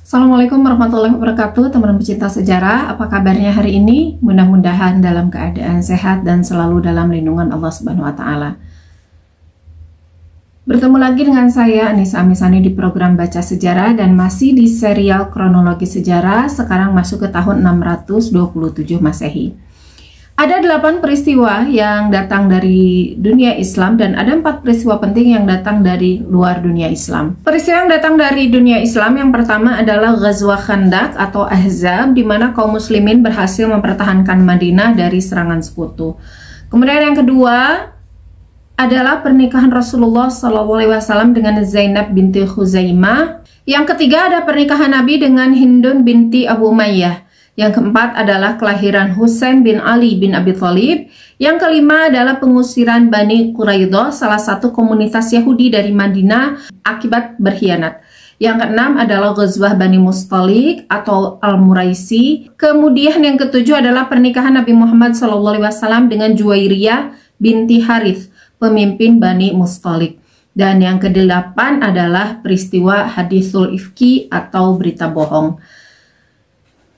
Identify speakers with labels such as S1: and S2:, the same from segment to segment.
S1: Assalamualaikum warahmatullahi wabarakatuh, teman-teman pecinta sejarah. Apa kabarnya hari ini? Mudah-mudahan dalam keadaan sehat dan selalu dalam lindungan Allah Subhanahu wa Ta'ala. Bertemu lagi dengan saya Anissa Amisani di program Baca Sejarah dan masih di serial kronologi sejarah. Sekarang masuk ke tahun 627 Masehi. Ada 8 peristiwa yang datang dari dunia Islam dan ada 4 peristiwa penting yang datang dari luar dunia Islam. Peristiwa yang datang dari dunia Islam yang pertama adalah Ghazwa Khandaq atau Ahzab, di mana kaum muslimin berhasil mempertahankan Madinah dari serangan sekutu. Kemudian yang kedua adalah pernikahan Rasulullah SAW dengan Zainab binti Khuzaimah. Yang ketiga ada pernikahan Nabi dengan Hindun binti Abu Umayyah. Yang keempat adalah kelahiran Husain bin Ali bin Abi Thalib. Yang kelima adalah pengusiran Bani Quraidah, salah satu komunitas Yahudi dari Madinah akibat berkhianat. Yang keenam adalah Ghazwah Bani Mustalik atau Al-Muraisi. Kemudian yang ketujuh adalah pernikahan Nabi Muhammad SAW dengan Juwairiyah binti Harith, pemimpin Bani Mustalik. Dan yang kedelapan adalah peristiwa Hadithul Ifki atau berita bohong.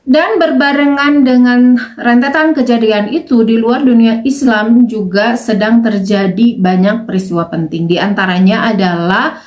S1: Dan berbarengan dengan rentetan kejadian itu, di luar dunia Islam juga sedang terjadi banyak peristiwa penting. Di antaranya adalah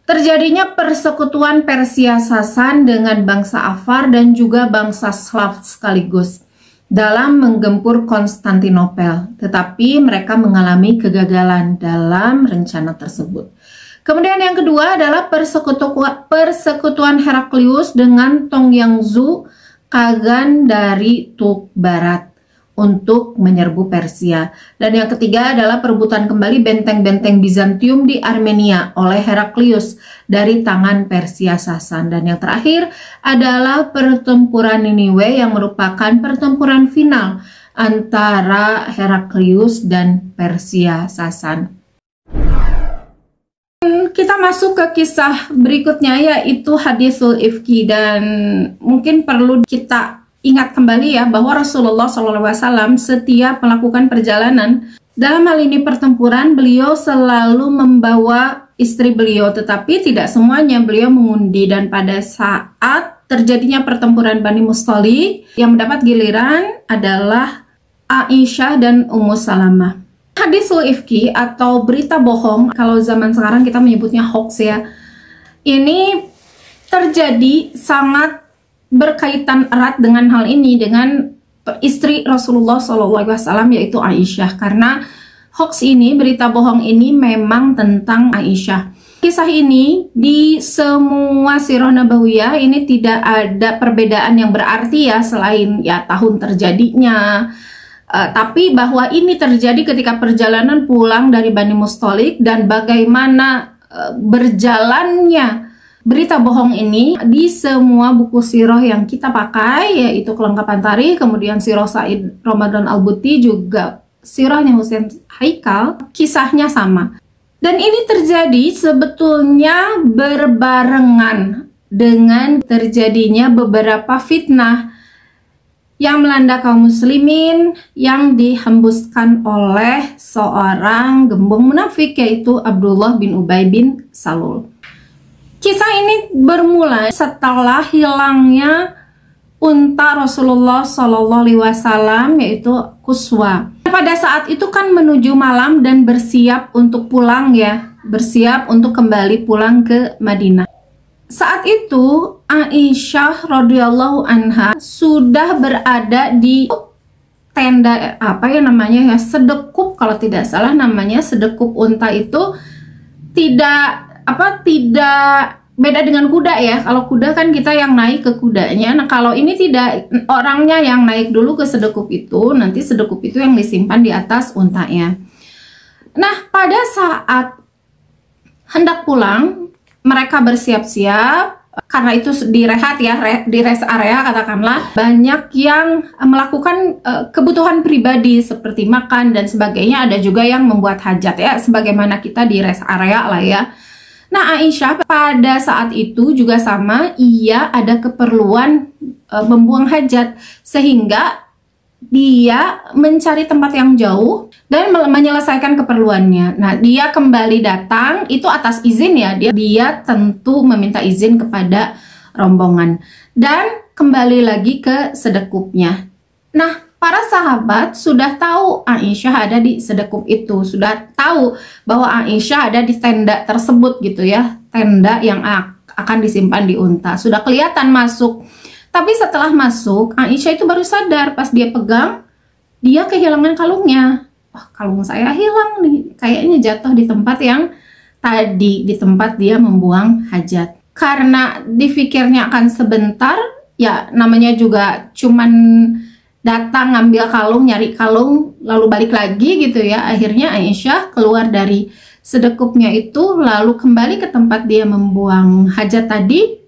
S1: terjadinya persekutuan Persia Sasan dengan bangsa Afar dan juga bangsa Slav sekaligus dalam menggempur Konstantinopel. Tetapi mereka mengalami kegagalan dalam rencana tersebut. Kemudian yang kedua adalah persekutuan Heraklius dengan Tongyangzu, Kagan dari Turk Barat untuk menyerbu Persia. Dan yang ketiga adalah perebutan kembali benteng-benteng Bizantium di Armenia oleh Heraklius dari tangan Persia Sasan. Dan yang terakhir adalah pertempuran Niniwe yang merupakan pertempuran final antara Heraklius dan Persia Sasan. Kita masuk ke kisah berikutnya, yaitu Hadithul Ifki, dan mungkin perlu kita ingat kembali ya bahwa Rasulullah SAW setiap melakukan perjalanan, dalam hal ini pertempuran, beliau selalu membawa istri beliau, tetapi tidak semuanya beliau mengundi. Dan pada saat terjadinya pertempuran Bani Mustalik, yang mendapat giliran adalah Aisyah dan Ummu Salamah. Hadithul Ifki atau berita bohong, kalau zaman sekarang kita menyebutnya hoax ya, ini terjadi sangat berkaitan erat dengan hal ini, dengan istri Rasulullah SAW yaitu Aisyah, karena hoax ini, berita bohong ini memang tentang Aisyah. Kisah ini di semua sirah nabawiyah ini tidak ada perbedaan yang berarti ya, selain ya tahun terjadinya. Tapi bahwa ini terjadi ketika perjalanan pulang dari Bani Mustalik dan bagaimana berjalannya berita bohong ini di semua buku sirah yang kita pakai, yaitu kelengkapan tarikh, kemudian sirah Said Ramadan Al-Buti, juga sirahnya Husain Haikal, kisahnya sama. Dan ini terjadi sebetulnya berbarengan dengan terjadinya beberapa fitnah yang melanda kaum muslimin yang dihembuskan oleh seorang gembong munafik, yaitu Abdullah bin Ubay bin Salul. Kisah ini bermula setelah hilangnya unta Rasulullah SAW, yaitu Quswa. Pada saat itu kan menuju malam dan bersiap untuk pulang ya, bersiap untuk kembali pulang ke Madinah. Saat itu Aisyah radhiyallahu anha sudah berada di tenda, apa ya namanya ya, sedekup, kalau tidak salah namanya sedekup unta itu. Tidak beda dengan kuda ya. Kalau kuda kan kita yang naik ke kudanya. Nah kalau ini tidak, orangnya yang naik dulu ke sedekup itu, nanti sedekup itu yang disimpan di atas untanya. Nah pada saat hendak pulang, mereka bersiap-siap, karena itu direhat ya, di rest area katakanlah, banyak yang melakukan kebutuhan pribadi seperti makan dan sebagainya. Ada juga yang membuat hajat ya, sebagaimana kita di rest area lah ya. Nah Aisyah pada saat itu juga sama, ia ada keperluan membuang hajat, sehingga dia mencari tempat yang jauh dan menyelesaikan keperluannya. Nah, dia kembali datang itu atas izin ya. Dia tentu meminta izin kepada rombongan. Dan kembali lagi ke sedekupnya. Nah, para sahabat sudah tahu Aisyah ada di sedekup itu, sudah tahu bahwa Aisyah ada di tenda tersebut gitu ya, tenda yang akan disimpan di unta. Sudah kelihatan masuk. Tapi setelah masuk, Aisyah itu baru sadar pas dia pegang, dia kehilangan kalungnya. Wah, kalung saya hilang nih, kayaknya jatuh di tempat yang tadi, di tempat dia membuang hajat. Karena dipikirnya akan sebentar, ya namanya juga cuman datang ngambil kalung, nyari kalung, lalu balik lagi gitu ya. Akhirnya Aisyah keluar dari sedekupnya itu, lalu kembali ke tempat dia membuang hajat tadi,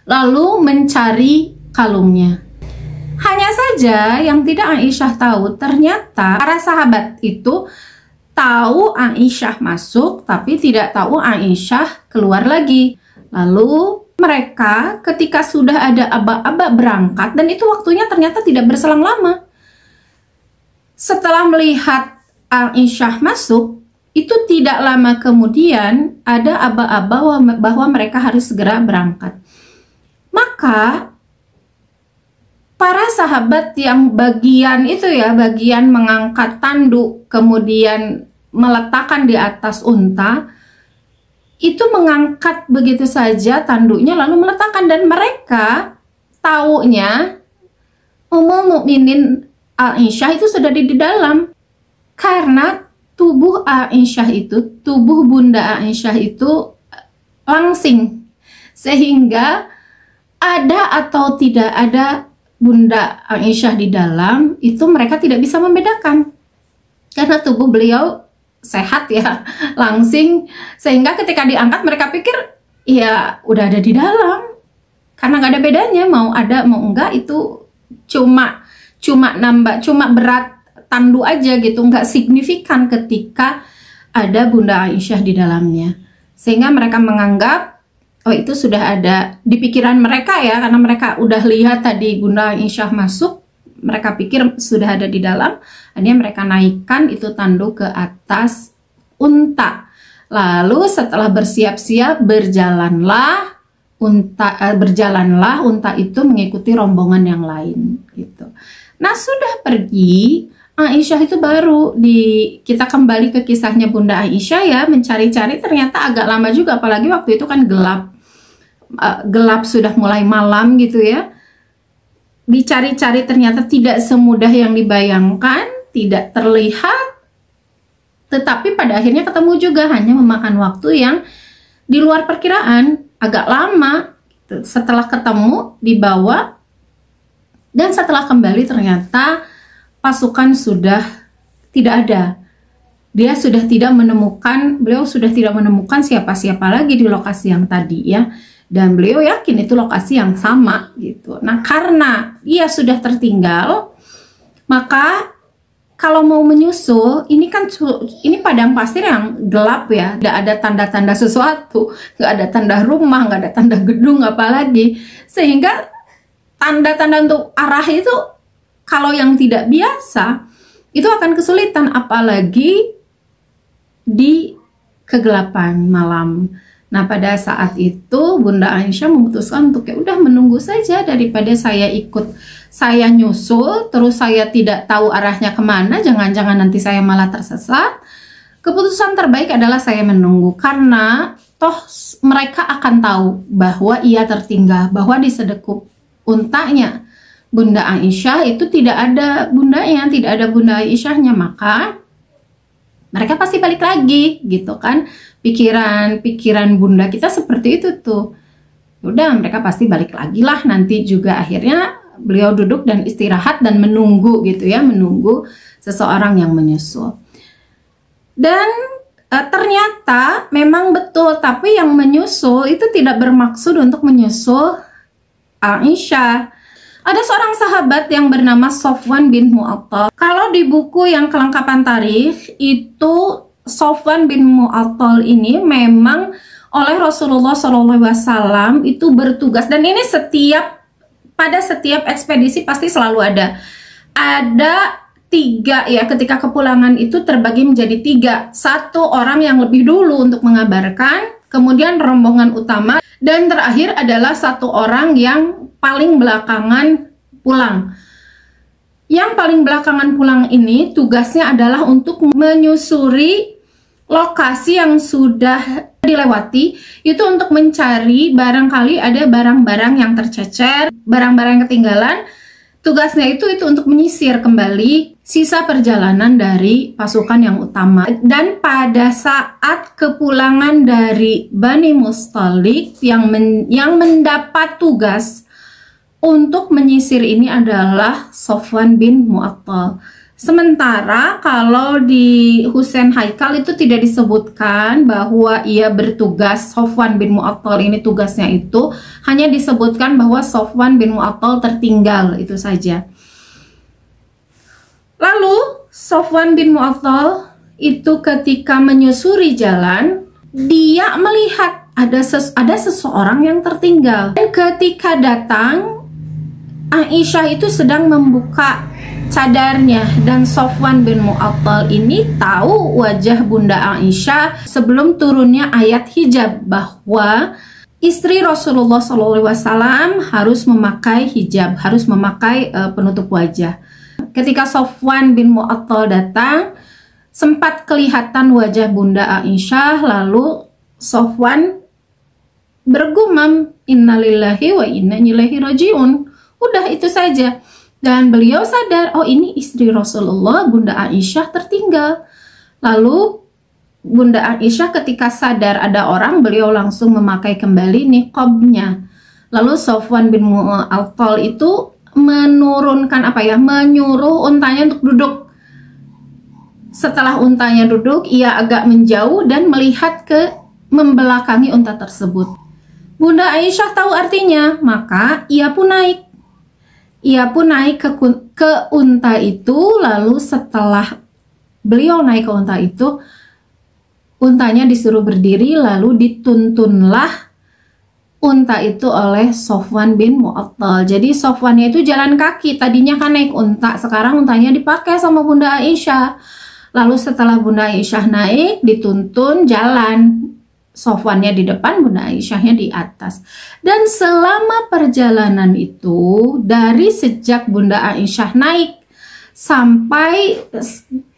S1: lalu mencari kalungnya. Hanya saja yang tidak Aisyah tahu, ternyata para sahabat itu tahu Aisyah masuk, tapi tidak tahu Aisyah keluar lagi. Lalu mereka ketika sudah ada aba-aba berangkat, dan itu waktunya ternyata tidak berselang lama. Setelah melihat Aisyah masuk, itu tidak lama kemudian ada aba-aba bahwa mereka harus segera berangkat. Maka para sahabat yang bagian itu ya, bagian mengangkat tanduk, kemudian meletakkan di atas unta, itu mengangkat begitu saja tanduknya lalu meletakkan, dan mereka taunya Ummul Mukminin Aisyah itu sudah di dalam. Karena tubuh Aisyah itu, tubuh Bunda Aisyah itu langsing, sehingga ada atau tidak ada Bunda Aisyah di dalam, itu mereka tidak bisa membedakan. Karena tubuh beliau sehat ya, langsing, sehingga ketika diangkat mereka pikir ya udah ada di dalam. Karena nggak ada bedanya, mau ada mau enggak, itu cuma berat tandu aja gitu, nggak signifikan ketika ada Bunda Aisyah di dalamnya. Sehingga mereka menganggap oh itu sudah ada di pikiran mereka ya, karena mereka udah lihat tadi Bunda Aisyah masuk, mereka pikir sudah ada di dalam. Akhirnya mereka naikkan itu tanduk ke atas unta. Lalu setelah bersiap-siap berjalanlah unta itu mengikuti rombongan yang lain gitu. Nah, sudah pergi Aisyah itu baru kita kembali ke kisahnya Bunda Aisyah ya, mencari-cari, ternyata agak lama juga, apalagi waktu itu kan gelap, sudah mulai malam gitu ya. Dicari-cari ternyata tidak semudah yang dibayangkan, tidak terlihat, tetapi pada akhirnya ketemu juga, hanya memakan waktu yang di luar perkiraan, agak lama. Setelah ketemu dibawa, dan setelah kembali ternyata pasukan sudah tidak ada. Beliau sudah tidak menemukan siapa-siapa lagi di lokasi yang tadi ya. Dan beliau yakin itu lokasi yang sama gitu. Nah, karena ia sudah tertinggal, maka kalau mau menyusul, ini padang pasir yang gelap ya, tidak ada tanda-tanda sesuatu, nggak ada tanda rumah, nggak ada tanda gedung apalagi, sehingga tanda-tanda untuk arah itu kalau yang tidak biasa itu akan kesulitan, apalagi di kegelapan malam. Nah, pada saat itu Bunda Aisyah memutuskan untuk ya udah menunggu saja, daripada saya nyusul terus saya tidak tahu arahnya kemana, jangan-jangan nanti saya malah tersesat. Keputusan terbaik adalah saya menunggu, karena toh mereka akan tahu bahwa ia tertinggal, bahwa di sedekup untanya Bunda Aisyah itu tidak ada bundanya, tidak ada Bunda Aisyahnya, maka mereka pasti balik lagi gitu kan. Pikiran Bunda kita seperti itu tuh. Udah, mereka pasti balik lagi lah nanti juga. Akhirnya beliau duduk dan istirahat dan menunggu gitu ya, menunggu seseorang yang menyusul. Dan ternyata memang betul, tapi yang menyusul itu tidak bermaksud untuk menyusul Aisyah. Ada seorang sahabat yang bernama Sofwan bin Mu'attal. Kalau di buku yang kelengkapan tarikh itu Sofwan bin Mu'attal ini memang oleh Rasulullah SAW itu bertugas, dan ini pada setiap ekspedisi pasti selalu ada 3 ya, ketika kepulangan itu terbagi menjadi 3. Satu orang yang lebih dulu untuk mengabarkan, kemudian rombongan utama, dan terakhir adalah satu orang yang paling belakangan pulang. Yang paling belakangan pulang ini tugasnya adalah untuk menyusuri lokasi yang sudah dilewati, itu untuk mencari barangkali ada barang-barang yang tercecer, barang-barang yang ketinggalan. Tugasnya itu untuk menyisir kembali sisa perjalanan dari pasukan yang utama. Dan pada saat kepulangan dari Bani Mustalik yang mendapat tugas untuk menyisir ini adalah Sofwan bin Mu'attal. Sementara kalau di Husain Haikal itu tidak disebutkan bahwa ia bertugas, Sofwan bin Mu'attal ini tugasnya itu, hanya disebutkan bahwa Sofwan bin Mu'attal tertinggal, itu saja. Lalu Sofwan bin Mu'attal itu ketika menyusuri jalan, dia melihat ada seseorang yang tertinggal. Dan ketika datang, Aisyah itu sedang membuka cadarnya, dan Sofwan bin Mu'attal ini tahu wajah Bunda Aisyah sebelum turunnya ayat hijab bahwa istri Rasulullah SAW harus memakai hijab, harus memakai penutup wajah. Ketika Sofwan bin Mu'attal datang, sempat kelihatan wajah Bunda Aisyah, lalu Sofwan bergumam, innalillahi wa inna ilaihi rajiun. Udah itu saja. Dan beliau sadar, oh ini istri Rasulullah, Bunda Aisyah tertinggal. Lalu Bunda Aisyah ketika sadar ada orang, beliau langsung memakai kembali niqabnya. Lalu Sofwan bin Mu'attal itu menurunkan menyuruh untanya untuk duduk. Setelah untanya duduk, ia agak menjauh dan melihat membelakangi unta tersebut. Bunda Aisyah tahu artinya, maka ia pun naik. Ia pun naik ke unta itu, lalu setelah beliau naik ke unta itu, untanya disuruh berdiri, lalu dituntunlah unta itu oleh Sofwan bin Mu'attal. Jadi Sofwannya itu jalan kaki, tadinya kan naik unta, sekarang untanya dipakai sama Bunda Aisyah. Lalu setelah Bunda Aisyah naik, dituntun jalan. Sofwannya di depan, Bunda Aisyahnya di atas. Dan selama perjalanan itu, dari sejak Bunda Aisyah naik sampai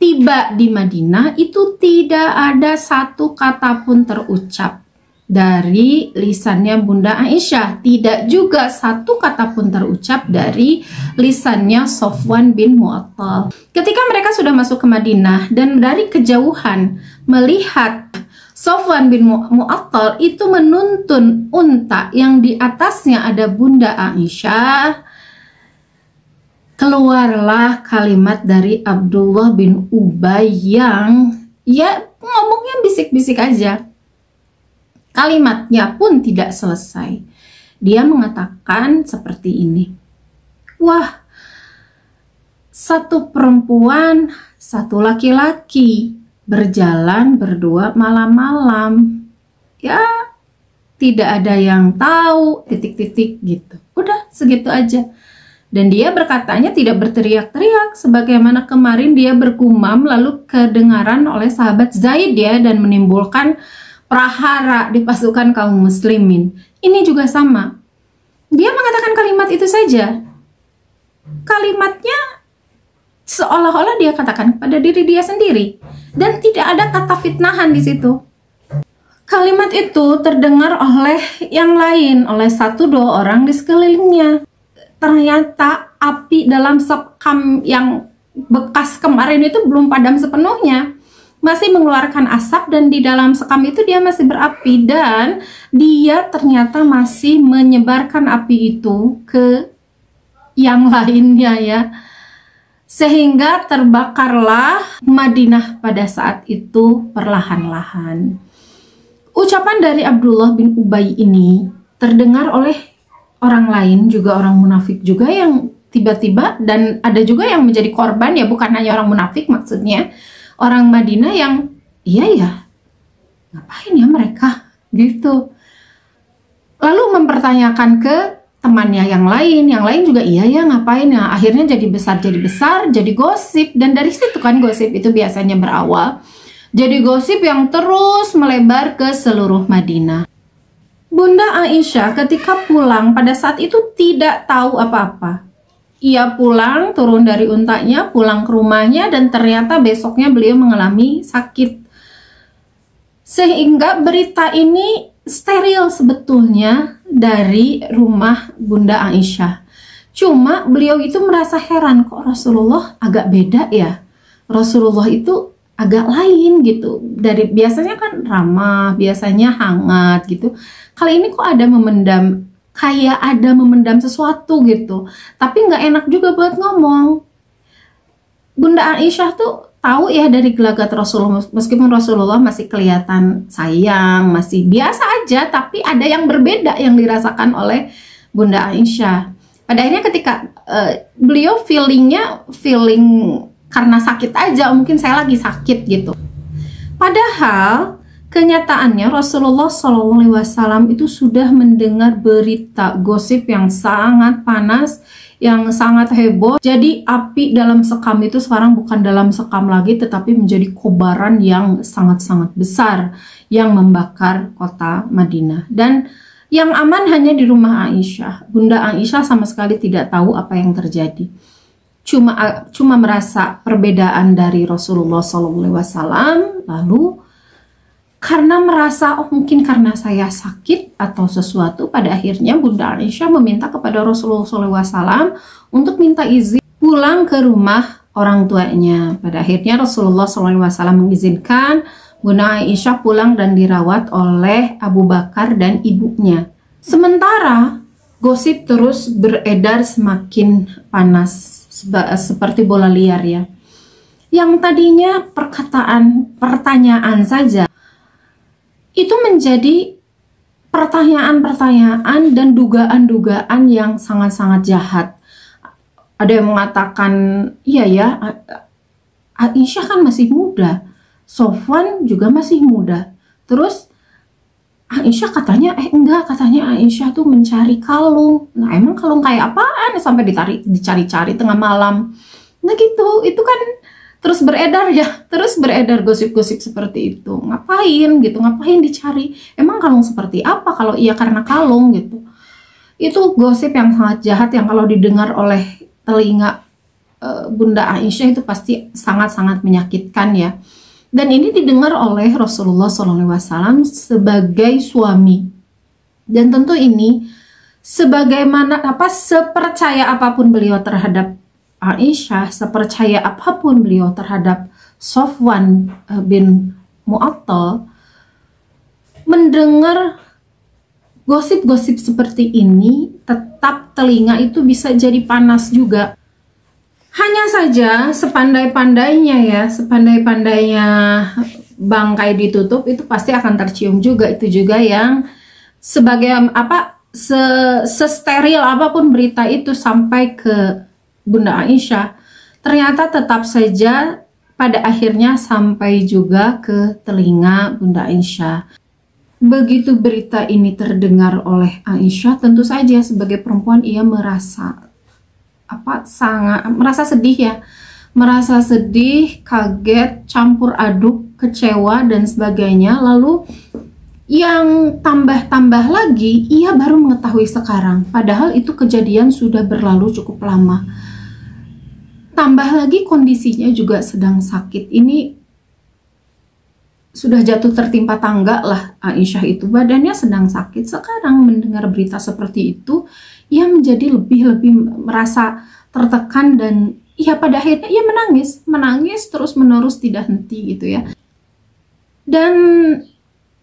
S1: tiba di Madinah, itu tidak ada satu kata pun terucap dari lisannya Bunda Aisyah. Tidak juga satu kata pun terucap dari lisannya Sofwan bin Mu'attal. Ketika mereka sudah masuk ke Madinah dan dari kejauhan melihat Sofwan bin Mu'attal itu menuntun unta yang di atasnya ada Bunda Aisyah, keluarlah kalimat dari Abdullah bin Ubay yang ngomongnya bisik-bisik aja. Kalimatnya pun tidak selesai. Dia mengatakan seperti ini, wah, satu perempuan, satu laki-laki berjalan berdua malam-malam, ya tidak ada yang tahu, titik-titik gitu. Udah segitu aja. Dan dia berkatanya tidak berteriak-teriak sebagaimana kemarin dia bergumam lalu kedengaran oleh sahabat Zaid ya, dan menimbulkan prahara di pasukan kaum muslimin. Ini juga sama. Dia mengatakan kalimat itu saja. Kalimatnya seolah-olah dia katakan pada diri dia sendiri. Dan tidak ada kata fitnahan di situ. Kalimat itu terdengar oleh yang lain, oleh 1-2 orang di sekelilingnya. Ternyata api dalam sekam yang bekas kemarin itu belum padam sepenuhnya. Masih mengeluarkan asap, dan di dalam sekam itu dia masih berapi. Dan dia ternyata masih menyebarkan api itu ke yang lainnya ya. Sehingga terbakarlah Madinah pada saat itu perlahan-lahan. Ucapan dari Abdullah bin Ubay ini terdengar oleh orang lain, juga orang munafik juga yang tiba-tiba, dan ada juga yang menjadi korban ya, bukan hanya orang munafik maksudnya. Orang Madinah yang, iya ya, ngapain ya mereka gitu. Lalu mempertanyakan ke temannya yang lain juga iya ya ngapain ya, akhirnya jadi besar, jadi gosip. Dan dari situ kan gosip itu biasanya berawal. Jadi gosip yang terus melebar ke seluruh Madinah. Bunda Aisyah ketika pulang pada saat itu tidak tahu apa-apa. Ia pulang, turun dari untanya, pulang ke rumahnya, dan ternyata besoknya beliau mengalami sakit. Sehingga berita ini steril sebetulnya dari rumah Bunda Aisyah. Cuma beliau itu merasa heran, kok Rasulullah agak beda ya. Rasulullah itu agak lain gitu. Dari biasanya kan ramah, biasanya hangat gitu. Kali ini kok ada memendam, kayak ada memendam sesuatu gitu. Tapi nggak enak juga buat ngomong. Bunda Aisyah tuh tahu ya dari gelagat Rasulullah, meskipun Rasulullah masih kelihatan sayang, masih biasa aja, tapi ada yang berbeda yang dirasakan oleh Bunda Aisyah. Pada akhirnya ketika beliau feeling karena sakit aja, mungkin saya lagi sakit gitu. Padahal kenyataannya Rasulullah SAW itu sudah mendengar berita gosip yang sangat panas, yang sangat heboh. Jadi api dalam sekam itu sekarang bukan dalam sekam lagi, tetapi menjadi kobaran yang sangat-sangat besar yang membakar kota Madinah. Dan yang aman hanya di rumah Aisyah. Bunda Aisyah sama sekali tidak tahu apa yang terjadi. Cuma merasa perbedaan dari Rasulullah SAW. Lalu karena merasa, oh mungkin karena saya sakit atau sesuatu, pada akhirnya Bunda Aisyah meminta kepada Rasulullah SAW untuk minta izin pulang ke rumah orang tuanya. Pada akhirnya Rasulullah SAW mengizinkan Bunda Aisyah pulang dan dirawat oleh Abu Bakar dan ibunya. Sementara gosip terus beredar semakin panas, seperti bola liar ya. Yang tadinya pertanyaan saja, itu menjadi pertanyaan-pertanyaan dan dugaan-dugaan yang sangat-sangat jahat. Ada yang mengatakan, iya ya, Aisyah kan masih muda, Sofwan juga masih muda. Terus Aisyah katanya, enggak, katanya Aisyah tuh mencari kalung. Nah emang kalung kayak apaan sampai dicari-cari tengah malam. Nah gitu, itu kan terus beredar ya, terus beredar gosip-gosip seperti itu. Ngapain gitu, ngapain dicari? Emang kalung seperti apa kalau iya karena kalung gitu. Itu gosip yang sangat jahat yang kalau didengar oleh telinga Bunda Aisyah itu pasti sangat-sangat menyakitkan ya. Dan ini didengar oleh Rasulullah SAW sebagai suami. Dan tentu ini sebagaimana sepercaya apapun beliau terhadap Aisyah, sepercaya apapun beliau terhadap Sofwan bin Mu'attal, mendengar gosip-gosip seperti ini, tetap telinga itu bisa jadi panas juga. Hanya saja sepandai-pandainya bangkai ditutup, itu pasti akan tercium juga. Itu juga yang sebagai sesteril apapun berita itu sampai ke Bunda Aisyah, ternyata tetap saja pada akhirnya sampai juga ke telinga Bunda Aisyah. Begitu berita ini terdengar oleh Aisyah, tentu saja sebagai perempuan ia merasa merasa sedih ya, merasa sedih, kaget, campur aduk, kecewa dan sebagainya. Lalu yang tambah lagi, ia baru mengetahui sekarang, padahal itu kejadian sudah berlalu cukup lama. Tambah lagi kondisinya juga sedang sakit. Ini sudah jatuh tertimpa tangga lah Aisyah itu, badannya sedang sakit. Sekarang mendengar berita seperti itu, ia menjadi lebih merasa tertekan dan ya pada akhirnya ia menangis terus menerus tidak henti gitu ya. Dan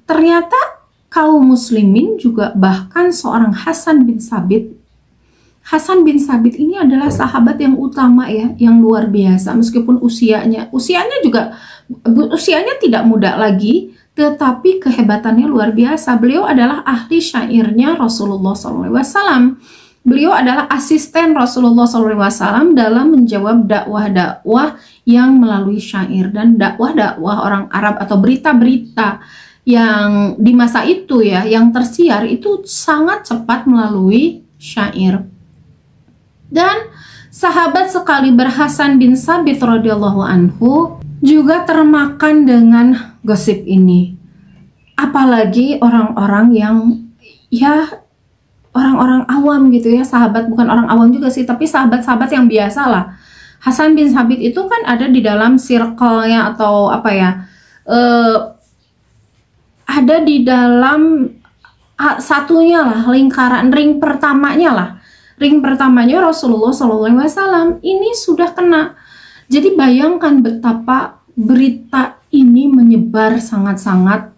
S1: ternyata kaum muslimin juga, bahkan seorang Hasan bin Sabit ini adalah sahabat yang utama ya, yang luar biasa. Meskipun usianya tidak muda lagi, tetapi kehebatannya luar biasa. Beliau adalah ahli syairnya Rasulullah SAW. Beliau adalah asisten Rasulullah SAW dalam menjawab dakwah-dakwah yang melalui syair. Dan dakwah-dakwah orang Arab atau berita-berita yang di masa itu ya, yang tersiar itu sangat cepat melalui syair. Dan sahabat sekaliber Hasan bin Sabit radhiyallahu anhu juga termakan dengan gosip ini. Apalagi orang-orang yang ya orang-orang awam gitu ya, sahabat, bukan orang awam juga sih, tapi sahabat-sahabat yang biasa lah. Hasan bin Sabit itu kan ada di dalam circle-nya atau apa ya, ada di dalam satunya lah, lingkaran, ring pertamanya Rasulullah SAW ini sudah kena. Jadi bayangkan betapa berita ini menyebar sangat-sangat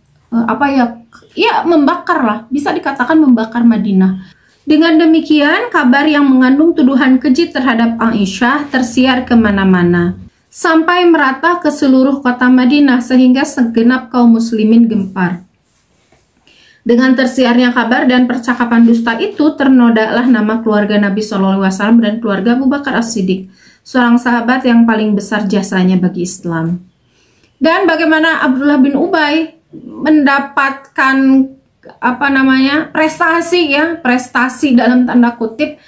S1: membakar lah, bisa dikatakan membakar Madinah. Dengan demikian, kabar yang mengandung tuduhan keji terhadap Aisyah tersiar kemana-mana, sampai merata ke seluruh kota Madinah sehingga segenap kaum muslimin gempar. Dengan tersiarnya kabar dan percakapan dusta itu, ternodaklah nama keluarga Nabi SAW dan keluarga Abu Bakar As-Siddiq, seorang sahabat yang paling besar jasanya bagi Islam. Dan bagaimana Abdullah bin Ubay mendapatkan prestasi dalam tanda kutip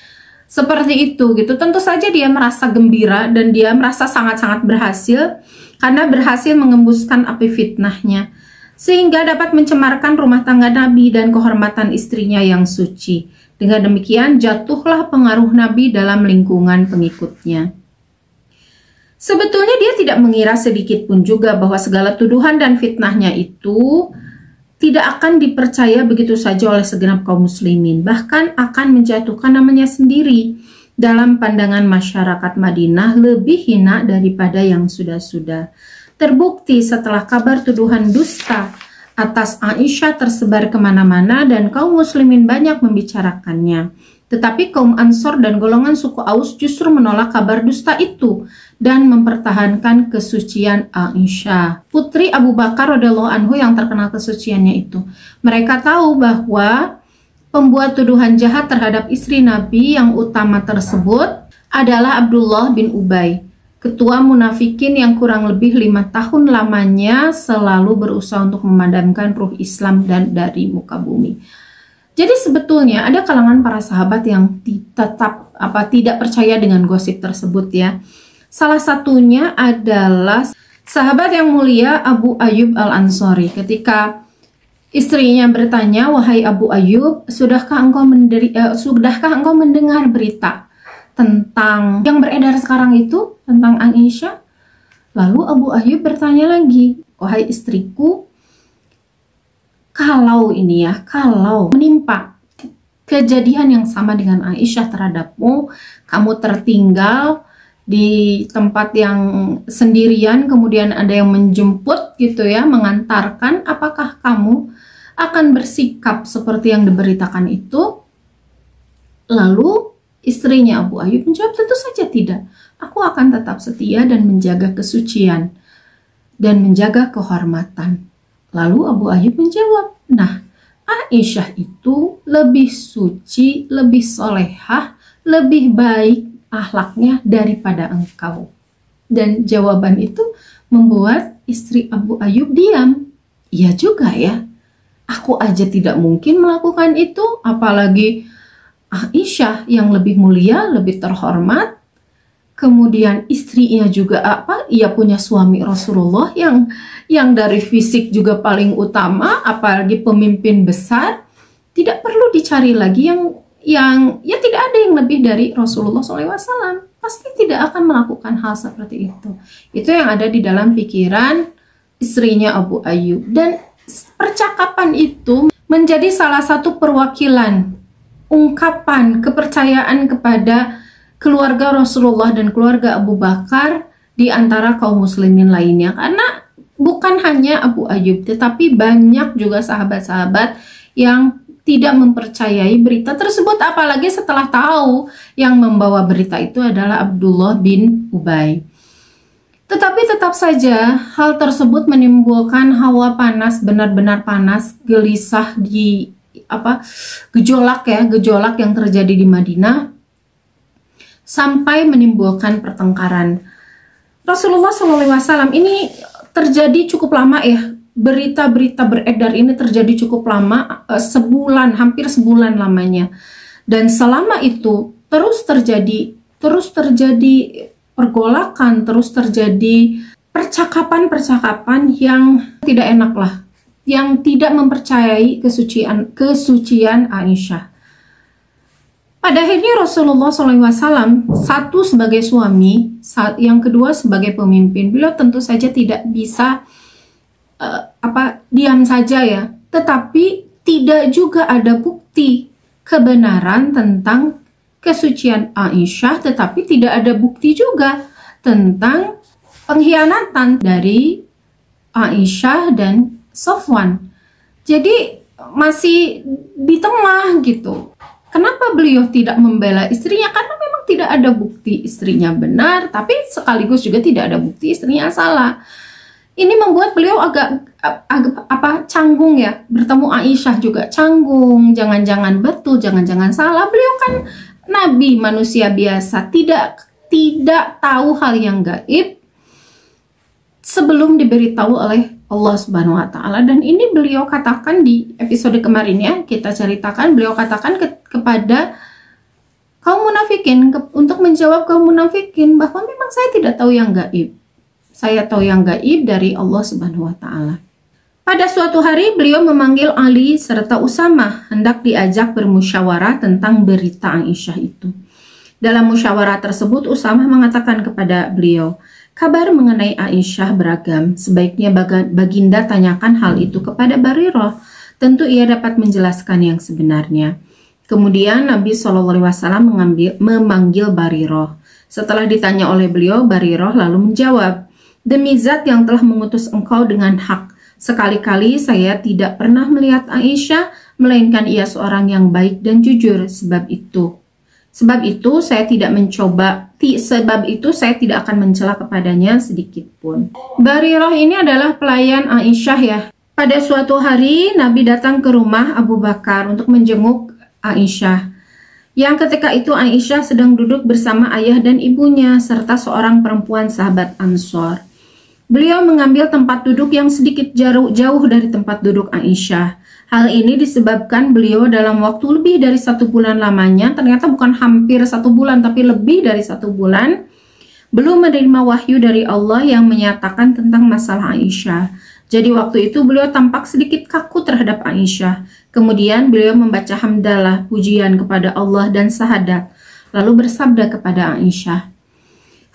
S1: seperti itu gitu. Tentu saja dia merasa gembira dan dia merasa sangat-sangat berhasil karena berhasil mengembuskan api fitnahnya, sehingga dapat mencemarkan rumah tangga Nabi dan kehormatan istrinya yang suci. Dengan demikian jatuhlah pengaruh Nabi dalam lingkungan pengikutnya. Sebetulnya dia tidak mengira sedikit pun juga bahwa segala tuduhan dan fitnahnya itu tidak akan dipercaya begitu saja oleh segenap kaum muslimin, bahkan akan menjatuhkan namanya sendiri dalam pandangan masyarakat Madinah lebih hina daripada yang sudah-sudah. Terbukti setelah kabar tuduhan dusta atas Aisyah tersebar kemana-mana dan kaum muslimin banyak membicarakannya. Tetapi kaum Ansor dan golongan suku Aus justru menolak kabar dusta itu dan mempertahankan kesucian Aisyah, putri Abu Bakar radhiyallahu anhu yang terkenal kesuciannya itu. Mereka tahu bahwa pembuat tuduhan jahat terhadap istri Nabi yang utama tersebut adalah Abdullah bin Ubay, ketua munafikin yang kurang lebih 5 tahun lamanya selalu berusaha untuk memadamkan ruh Islam dan dari muka bumi. Jadi sebetulnya ada kalangan para sahabat yang tetap tidak percaya dengan gosip tersebut ya. Salah satunya adalah sahabat yang mulia Abu Ayyub Al-Ansari. Ketika istrinya bertanya, "Wahai Abu Ayyub, sudahkah engkau mendengar berita tentang yang beredar sekarang itu tentang Aisyah?" Lalu Abu Ayyub bertanya lagi, "Wahai istriku, kalau menimpa kejadian yang sama dengan Aisyah terhadapmu, kamu tertinggal di tempat yang sendirian, kemudian ada yang menjemput gitu ya, mengantarkan, apakah kamu akan bersikap seperti yang diberitakan itu?" Lalu istrinya Abu Ayyub menjawab, "Tentu saja tidak. Aku akan tetap setia dan menjaga kesucian dan menjaga kehormatan." Lalu Abu Ayyub menjawab, "Nah, Aisyah itu lebih suci, lebih solehah, lebih baik akhlaknya daripada engkau." Dan jawaban itu membuat istri Abu Ayyub diam. Iya juga ya, aku aja tidak mungkin melakukan itu, apalagi Aisyah yang lebih mulia, lebih terhormat, kemudian istrinya juga ia punya suami Rasulullah yang dari fisik juga paling utama, apalagi pemimpin besar. Tidak perlu dicari lagi yang tidak ada yang lebih dari Rasulullah SAW. Pasti tidak akan melakukan hal seperti itu. Itu yang ada di dalam pikiran istrinya Abu Ayyub. Dan percakapan itu menjadi salah satu perwakilan ungkapan kepercayaan kepada keluarga Rasulullah dan keluarga Abu Bakar di antara kaum muslimin lainnya. Karena bukan hanya Abu Ayyub, tetapi banyak juga sahabat-sahabat yang tidak mempercayai berita tersebut, apalagi setelah tahu yang membawa berita itu adalah Abdullah bin Ubay. Tetapi tetap saja hal tersebut menimbulkan hawa panas, benar-benar panas, gelisah di gejolak yang terjadi di Madinah sampai menimbulkan pertengkaran. Rasulullah SAW ini terjadi cukup lama ya. Berita-berita beredar ini terjadi cukup lama, hampir sebulan lamanya. Dan selama itu terus terjadi pergolakan, terus terjadi percakapan-percakapan yang tidak enak lah, yang tidak mempercayai kesucian Aisyah. Pada akhirnya Rasulullah SAW, satu sebagai suami, yang kedua sebagai pemimpin, beliau tentu saja tidak bisa diam saja ya. Tetapi tidak juga ada bukti kebenaran tentang kesucian Aisyah, tetapi tidak ada bukti juga tentang pengkhianatan dari Aisyah dan Safwan. Jadi masih di tengah gitu. Kenapa beliau tidak membela istrinya? Karena memang tidak ada bukti istrinya benar, tapi sekaligus juga tidak ada bukti istrinya salah. Ini membuat beliau agak canggung ya. Bertemu Aisyah juga canggung, jangan-jangan betul, jangan-jangan salah. Beliau kan nabi, manusia biasa, tidak tahu hal yang gaib sebelum diberitahu oleh Allah Subhanahu wa Ta'ala. Dan ini beliau katakan di episode kemarin ya, kita ceritakan, beliau katakan kepada kaum munafikin, untuk menjawab kaum munafikin bahwa memang saya tidak tahu yang gaib. Saya tahu yang gaib dari Allah Subhanahu wa Ta'ala. Pada suatu hari beliau memanggil Ali serta Usamah hendak diajak bermusyawarah tentang berita Aisyah itu. Dalam musyawarah tersebut Usamah mengatakan kepada beliau, kabar mengenai Aisyah beragam, sebaiknya Baginda tanyakan hal itu kepada Barirah, tentu ia dapat menjelaskan yang sebenarnya. Kemudian Nabi SAW memanggil Barirah. Setelah ditanya oleh beliau, Barirah lalu menjawab, demi zat yang telah mengutus engkau dengan hak, sekali-kali saya tidak pernah melihat Aisyah, melainkan ia seorang yang baik dan jujur. Sebab itu saya tidak akan mencela kepadanya sedikit pun. Barirah ini adalah pelayan Aisyah ya. Pada suatu hari Nabi datang ke rumah Abu Bakar untuk menjenguk Aisyah. Yang ketika itu Aisyah sedang duduk bersama ayah dan ibunya serta seorang perempuan sahabat Ansor. Beliau mengambil tempat duduk yang sedikit jauh dari tempat duduk Aisyah. Hal ini disebabkan beliau dalam waktu lebih dari 1 bulan lamanya, ternyata bukan hampir 1 bulan tapi lebih dari 1 bulan, belum menerima wahyu dari Allah yang menyatakan tentang masalah Aisyah. Jadi waktu itu beliau tampak sedikit kaku terhadap Aisyah. Kemudian beliau membaca hamdalah, pujian kepada Allah dan syahadat, lalu bersabda kepada Aisyah,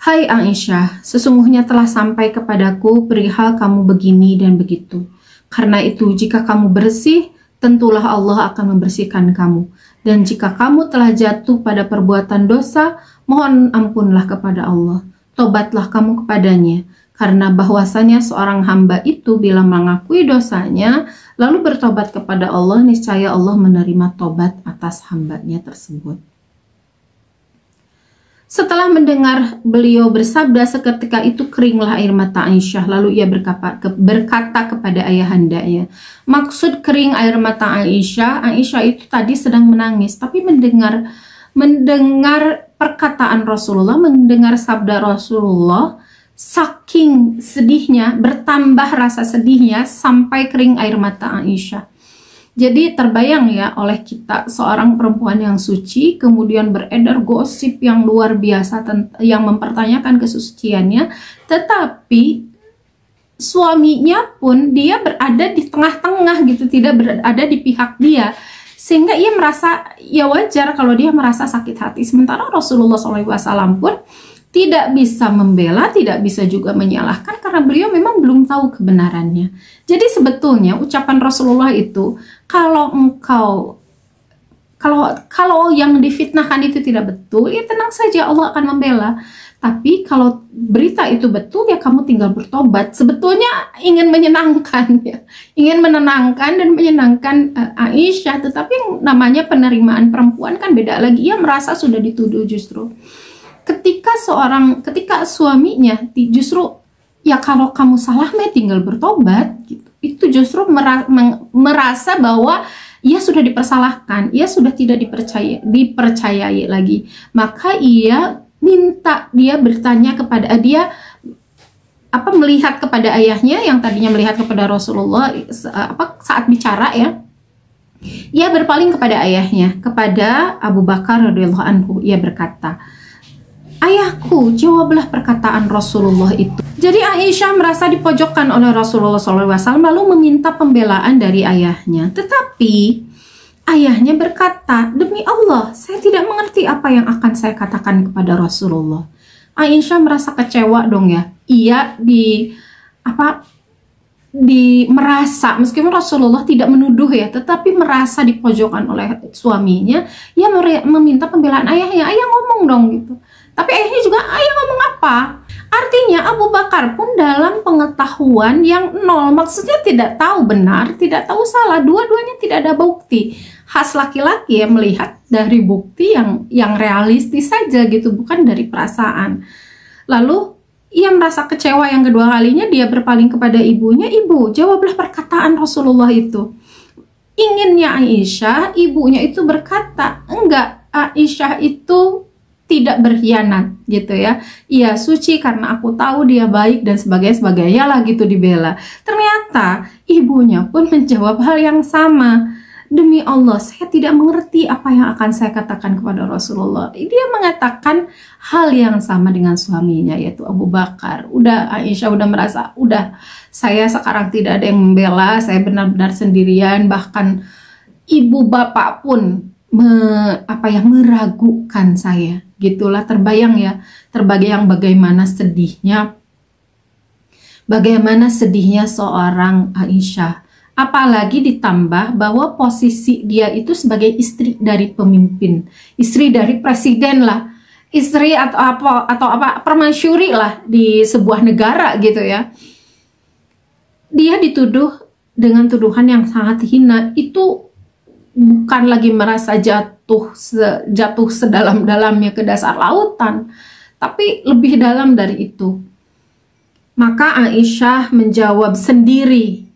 S1: hai Aisyah, sesungguhnya telah sampai kepadaku perihal kamu begini dan begitu. Karena itu jika kamu bersih, tentulah Allah akan membersihkan kamu. Dan jika kamu telah jatuh pada perbuatan dosa, mohon ampunlah kepada Allah. Tobatlah kamu kepadanya. Karena bahwasanya seorang hamba itu bila mengakui dosanya, lalu bertobat kepada Allah, niscaya Allah menerima tobat atas hambanya tersebut. Setelah mendengar beliau bersabda, seketika itu keringlah air mata Aisyah. Lalu ia berkata kepada ayahandanya. Maksud kering air mata Aisyah itu tadi sedang menangis, tapi mendengar perkataan Rasulullah, mendengar sabda Rasulullah, saking sedihnya, bertambah rasa sedihnya sampai kering air mata Aisyah. Jadi terbayang ya oleh kita, seorang perempuan yang suci, kemudian beredar gosip yang luar biasa yang mempertanyakan kesuciannya, tetapi suaminya pun dia berada di tengah-tengah gitu, tidak berada di pihak dia, sehingga ia merasa ya wajar kalau dia merasa sakit hati. Sementara Rasulullah SAW pun tidak bisa membela, tidak bisa juga menyalahkan karena beliau memang belum tahu kebenarannya. Jadi sebetulnya ucapan Rasulullah itu, kalau yang difitnahkan itu tidak betul, ya tenang saja, Allah akan membela. Tapi kalau berita itu betul, ya kamu tinggal bertobat. Sebetulnya ingin menyenangkan ya, ingin menenangkan dan menyenangkan Aisyah, tetapi yang namanya penerimaan perempuan kan beda lagi. Ia merasa sudah dituduh justru. Ketika suaminya justru ya kalau kamu salah tinggal bertobat gitu. Itu justru merasa bahwa ia sudah dipersalahkan, ia sudah tidak dipercayai lagi. Maka ia bertanya kepada melihat kepada ayahnya yang tadinya melihat kepada Rasulullah saat bicara ya. Ia berpaling kepada ayahnya, kepada Abu Bakar radhiyallahu anhu. Ia berkata, ayahku, jawablah perkataan Rasulullah itu. Jadi Aisyah merasa dipojokkan oleh Rasulullah SAW lalu meminta pembelaan dari ayahnya. Tetapi ayahnya berkata, demi Allah, saya tidak mengerti apa yang akan saya katakan kepada Rasulullah. Aisyah merasa kecewa dong ya. Ia merasa, meskipun Rasulullah tidak menuduh ya, tetapi merasa dipojokkan oleh suaminya. Ia meminta pembelaan ayahnya. Ayah ngomong dong gitu. Tapi ayahnya juga, ayah ngomong apa? Artinya Abu Bakar pun dalam pengetahuan yang nol, maksudnya tidak tahu benar, tidak tahu salah, dua-duanya tidak ada bukti. Khas laki-laki ya, melihat dari bukti yang realistis saja gitu, bukan dari perasaan. Lalu ia merasa kecewa yang kedua kalinya, dia berpaling kepada ibunya, ibu, jawablah perkataan Rasulullah itu. Inginnya Aisyah, ibunya itu berkata, enggak, Aisyah itu tidak berkhianat gitu ya. Ia suci karena aku tahu dia baik dan sebagainya lah gitu dibela. Ternyata ibunya pun menjawab hal yang sama. Demi Allah, saya tidak mengerti apa yang akan saya katakan kepada Rasulullah. Dia mengatakan hal yang sama dengan suaminya, yaitu Abu Bakar. Aisyah udah merasa, saya sekarang tidak ada yang membela, saya benar-benar sendirian. Bahkan ibu bapak pun meragukan saya. Gitulah, terbayang bagaimana sedihnya seorang Aisyah. Apalagi ditambah bahwa posisi dia itu sebagai istri dari pemimpin, istri dari presiden lah, istri atau permasyuri lah di sebuah negara gitu ya. Dia dituduh dengan tuduhan yang sangat hina. Itu bukan lagi merasa jatuh sedalam-dalamnya ke dasar lautan, tapi lebih dalam dari itu. Maka Aisyah menjawab sendiri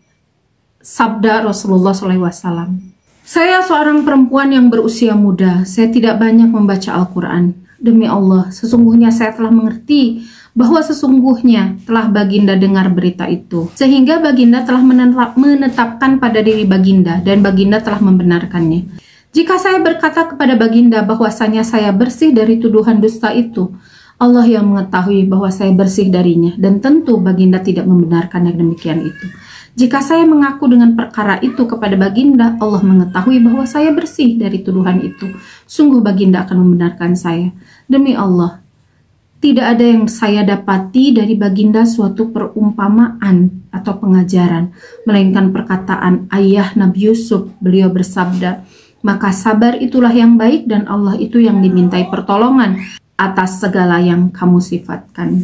S1: sabda Rasulullah SAW. Saya seorang perempuan yang berusia muda, saya tidak banyak membaca Al-Quran. Demi Allah, sesungguhnya saya telah mengerti bahwa sesungguhnya telah Baginda dengar berita itu, sehingga Baginda telah menetapkan pada diri Baginda dan Baginda telah membenarkannya. Jika saya berkata kepada Baginda bahwasanya saya bersih dari tuduhan dusta itu, Allah yang mengetahui bahwa saya bersih darinya, dan tentu Baginda tidak membenarkan yang demikian itu. Jika saya mengaku dengan perkara itu kepada Baginda, Allah mengetahui bahwa saya bersih dari tuduhan itu. Sungguh Baginda akan membenarkan saya. Demi Allah, tidak ada yang saya dapati dari Baginda suatu perumpamaan atau pengajaran, melainkan perkataan ayah Nabi Yusuf. Beliau bersabda, maka sabar itulah yang baik dan Allah itu yang dimintai pertolongan atas segala yang kamu sifatkan.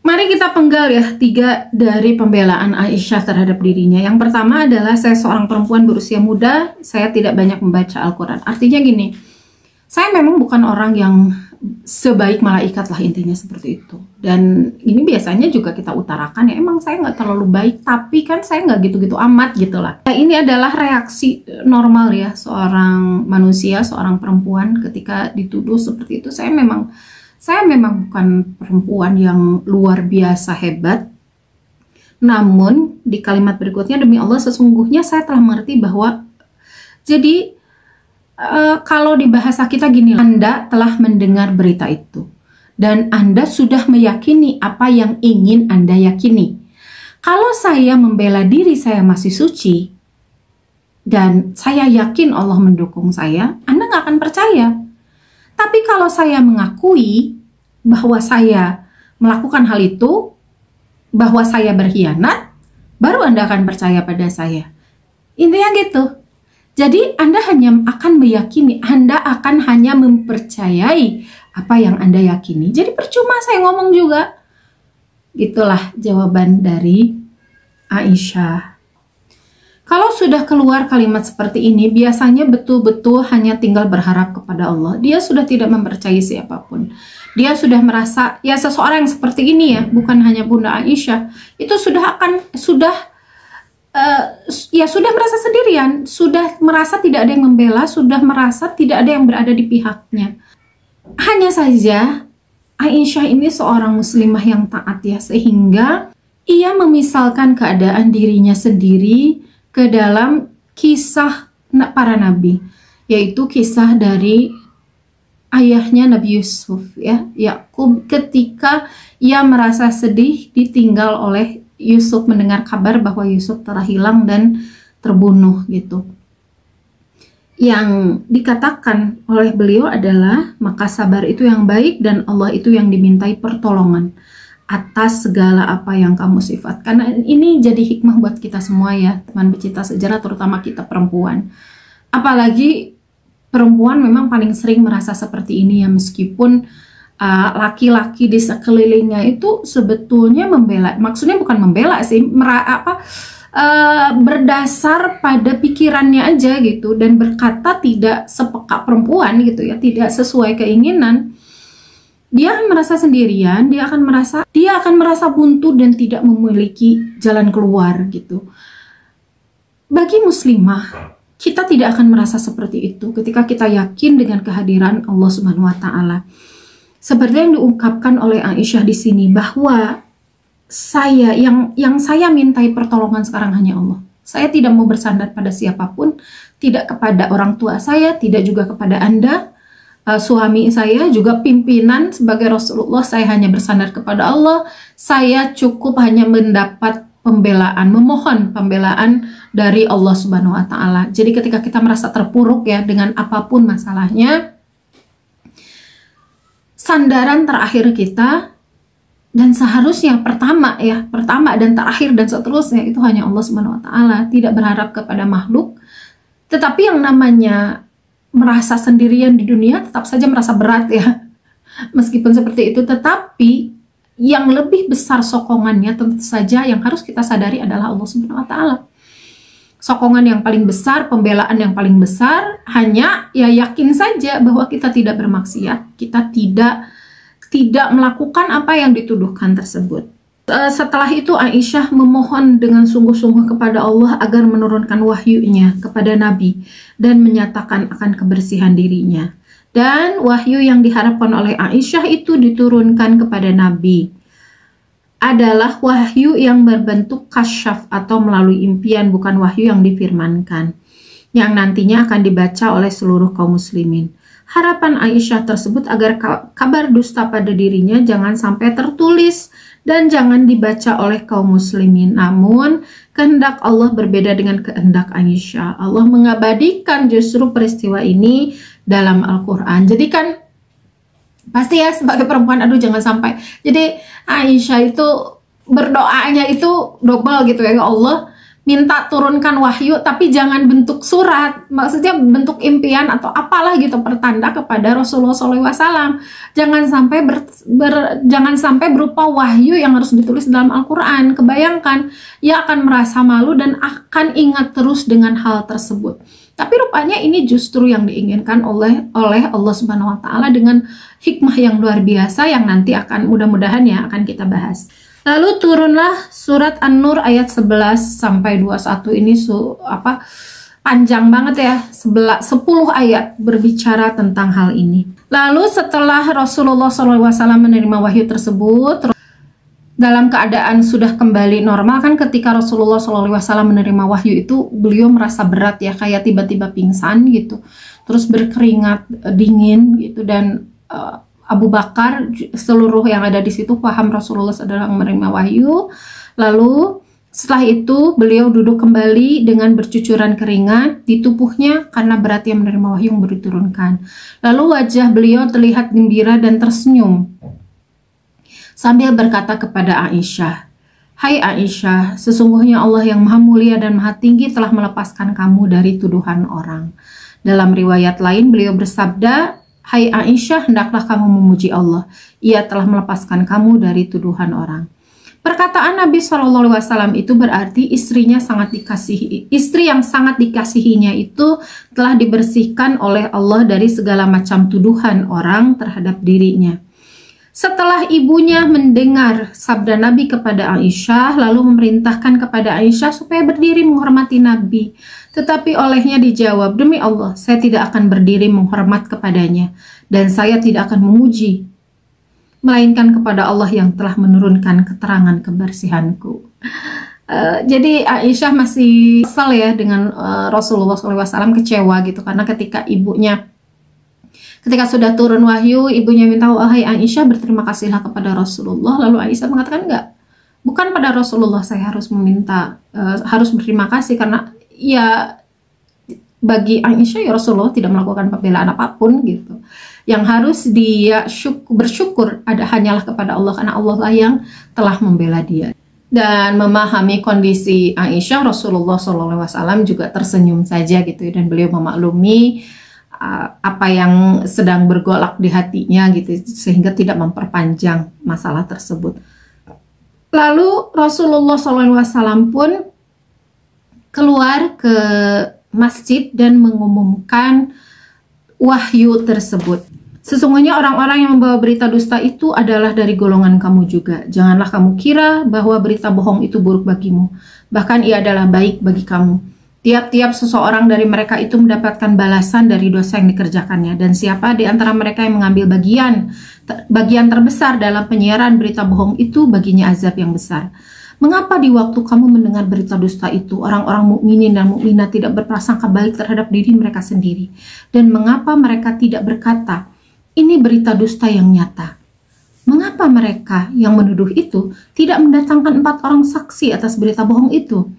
S1: Mari kita penggal ya 3 dari pembelaan Aisyah terhadap dirinya. Yang pertama adalah saya seorang perempuan berusia muda, saya tidak banyak membaca Al-Quran. Artinya gini, saya memang bukan orang yang sebaik malaikat lah, intinya seperti itu. Dan ini biasanya juga kita utarakan ya, emang saya nggak terlalu baik, tapi kan saya nggak gitu-gitu amat gitu lah. Nah, ini adalah reaksi normal ya seorang manusia, seorang perempuan ketika dituduh seperti itu. Saya memang bukan perempuan yang luar biasa hebat. Namun di kalimat berikutnya, demi Allah sesungguhnya saya telah mengerti bahwa jadi kalau di bahasa kita gini, Anda telah mendengar berita itu dan Anda sudah meyakini apa yang ingin Anda yakini. Kalau saya membela diri saya masih suci dan saya yakin Allah mendukung saya, Anda nggak akan percaya. Tapi kalau saya mengakui bahwa saya melakukan hal itu, bahwa saya berkhianat, baru Anda akan percaya pada saya. Intinya gitu. Jadi Anda hanya akan meyakini, Anda akan hanya mempercayai apa yang Anda yakini. Jadi percuma saya ngomong juga. Gitulah jawaban dari Aisyah. Kalau sudah keluar kalimat seperti ini, biasanya betul-betul hanya tinggal berharap kepada Allah. Dia sudah tidak mempercayai siapapun. Dia sudah merasa, ya seseorang yang seperti ini ya, bukan hanya Bunda Aisyah, itu sudah merasa sendirian, sudah merasa tidak ada yang membela, sudah merasa tidak ada yang berada di pihaknya. Hanya saja Aisyah ini seorang muslimah yang taat ya, sehingga ia memisalkan keadaan dirinya sendiri ke dalam kisah para nabi, yaitu kisah dari ayahnya Nabi Yusuf ya, Yakub, ketika ia merasa sedih ditinggal oleh Yusuf, mendengar kabar bahwa Yusuf telah hilang dan terbunuh gitu. Yang dikatakan oleh beliau adalah, maka sabar itu yang baik dan Allah itu yang dimintai pertolongan atas segala apa yang kamu sifatkan. Karena ini jadi hikmah buat kita semua ya, teman pecinta sejarah, terutama kita perempuan. Apalagi perempuan memang paling sering merasa seperti ini ya, meskipun laki-laki di sekelilingnya itu sebetulnya membela, maksudnya bukan membela sih, berdasar pada pikirannya aja gitu, dan berkata tidak sepeka perempuan gitu ya, tidak sesuai keinginan, dia akan merasa sendirian, dia akan merasa buntu dan tidak memiliki jalan keluar gitu. Bagi muslimah, kita tidak akan merasa seperti itu ketika kita yakin dengan kehadiran Allah Subhanahu wa taala. Seperti yang diungkapkan oleh Aisyah di sini, bahwa saya yang saya mintai pertolongan sekarang hanya Allah. Saya tidak mau bersandar pada siapapun, tidak kepada orang tua saya, tidak juga kepada Anda, suami saya, juga pimpinan sebagai Rasulullah. Saya hanya bersandar kepada Allah. Saya cukup hanya mendapat pembelaan, memohon pembelaan dari Allah Subhanahu wa taala. Jadi ketika kita merasa terpuruk ya dengan apapun masalahnya, sandaran terakhir kita dan seharusnya pertama dan terakhir dan seterusnya itu hanya Allah Subhanahu wa taala, tidak berharap kepada makhluk. Tetapi yang namanya merasa sendirian di dunia tetap saja merasa berat ya. Meskipun seperti itu, tetapi yang lebih besar sokongannya tentu saja yang harus kita sadari adalah Allah Subhanahu wa taala. Sokongan yang paling besar, pembelaan yang paling besar, hanya ya yakin saja bahwa kita tidak bermaksiat, kita tidak melakukan apa yang dituduhkan tersebut. Setelah itu Aisyah memohon dengan sungguh-sungguh kepada Allah agar menurunkan wahyunya kepada Nabi dan menyatakan akan kebersihan dirinya. Dan wahyu yang diharapkan oleh Aisyah itu diturunkan kepada Nabi adalah wahyu yang berbentuk kasyaf atau melalui impian, bukan wahyu yang difirmankan, yang nantinya akan dibaca oleh seluruh kaum muslimin. Harapan Aisyah tersebut agar kabar dusta pada dirinya jangan sampai tertulis dan jangan dibaca oleh kaum muslimin. Namun kehendak Allah berbeda dengan kehendak Aisyah. Allah mengabadikan justru peristiwa ini dalam Al-Quran. Jadi kan pasti ya sebagai perempuan, aduh jangan sampai. Jadi Aisyah itu berdoanya itu double gitu ya, Allah minta turunkan wahyu tapi jangan bentuk surat, maksudnya bentuk impian atau apalah gitu, pertanda kepada Rasulullah SAW. Jangan sampai berupa wahyu yang harus ditulis dalam Al-Quran. Kebayangkan, ia akan merasa malu dan akan ingat terus dengan hal tersebut. Tapi rupanya ini justru yang diinginkan oleh Allah Subhanahu wa taala dengan hikmah yang luar biasa yang nanti akan mudah-mudahan ya akan kita bahas. Lalu turunlah surat An-Nur ayat 11 sampai 21 ini panjang banget ya, 10 ayat berbicara tentang hal ini. Lalu setelah Rasulullah SAW menerima wahyu tersebut dalam keadaan sudah kembali normal, kan ketika Rasulullah SAW menerima wahyu itu beliau merasa berat ya, kayak tiba-tiba pingsan gitu, terus berkeringat dingin gitu, dan Abu Bakar, seluruh yang ada di situ paham Rasulullah sedang menerima wahyu. Lalu setelah itu beliau duduk kembali dengan bercucuran keringat di tubuhnya karena beratnya menerima wahyu yang diturunkan. Lalu wajah beliau terlihat gembira dan tersenyum sambil berkata kepada Aisyah, "Hai Aisyah, sesungguhnya Allah yang maha mulia dan maha tinggi telah melepaskan kamu dari tuduhan orang." Dalam riwayat lain beliau bersabda, "Hai Aisyah, hendaklah kamu memuji Allah. Ia telah melepaskan kamu dari tuduhan orang." Perkataan Nabi SAW itu berarti istri yang sangat dikasihinya itu telah dibersihkan oleh Allah dari segala macam tuduhan orang terhadap dirinya. Setelah ibunya mendengar sabda Nabi kepada Aisyah, lalu memerintahkan kepada Aisyah supaya berdiri menghormati Nabi. Tetapi olehnya dijawab, "Demi Allah, saya tidak akan berdiri menghormat kepadanya, dan saya tidak akan memuji, melainkan kepada Allah yang telah menurunkan keterangan kebersihanku." Jadi Aisyah masih kesal ya dengan Rasulullah SAW, kecewa gitu, karena ketika ibunya Ketika sudah turun wahyu, ibunya minta, wahai Aisyah, berterima kasihlah kepada Rasulullah. Lalu Aisyah mengatakan, enggak, bukan pada Rasulullah saya harus meminta, harus berterima kasih, karena ya bagi Aisyah ya Rasulullah tidak melakukan pembelaan apapun gitu. Yang harus dia bersyukur hanyalah kepada Allah, karena Allah lah yang telah membela dia. Dan memahami kondisi Aisyah, Rasulullah SAW juga tersenyum saja gitu, dan beliau memaklumi apa yang sedang bergolak di hatinya gitu, sehingga tidak memperpanjang masalah tersebut. Lalu Rasulullah SAW pun keluar ke masjid dan mengumumkan wahyu tersebut. Sesungguhnya orang-orang yang membawa berita dusta itu adalah dari golongan kamu juga. Janganlah kamu kira bahwa berita bohong itu buruk bagimu. Bahkan ia adalah baik bagi kamu. Tiap-tiap seseorang dari mereka itu mendapatkan balasan dari dosa yang dikerjakannya. Dan siapa di antara mereka yang mengambil bagian terbesar dalam penyiaran berita bohong itu, baginya azab yang besar. Mengapa di waktu kamu mendengar berita dusta itu, orang-orang mukminin dan mukminat tidak berprasangka baik terhadap diri mereka sendiri? Dan mengapa mereka tidak berkata, ini berita dusta yang nyata? Mengapa mereka yang menuduh itu tidak mendatangkan 4 orang saksi atas berita bohong itu?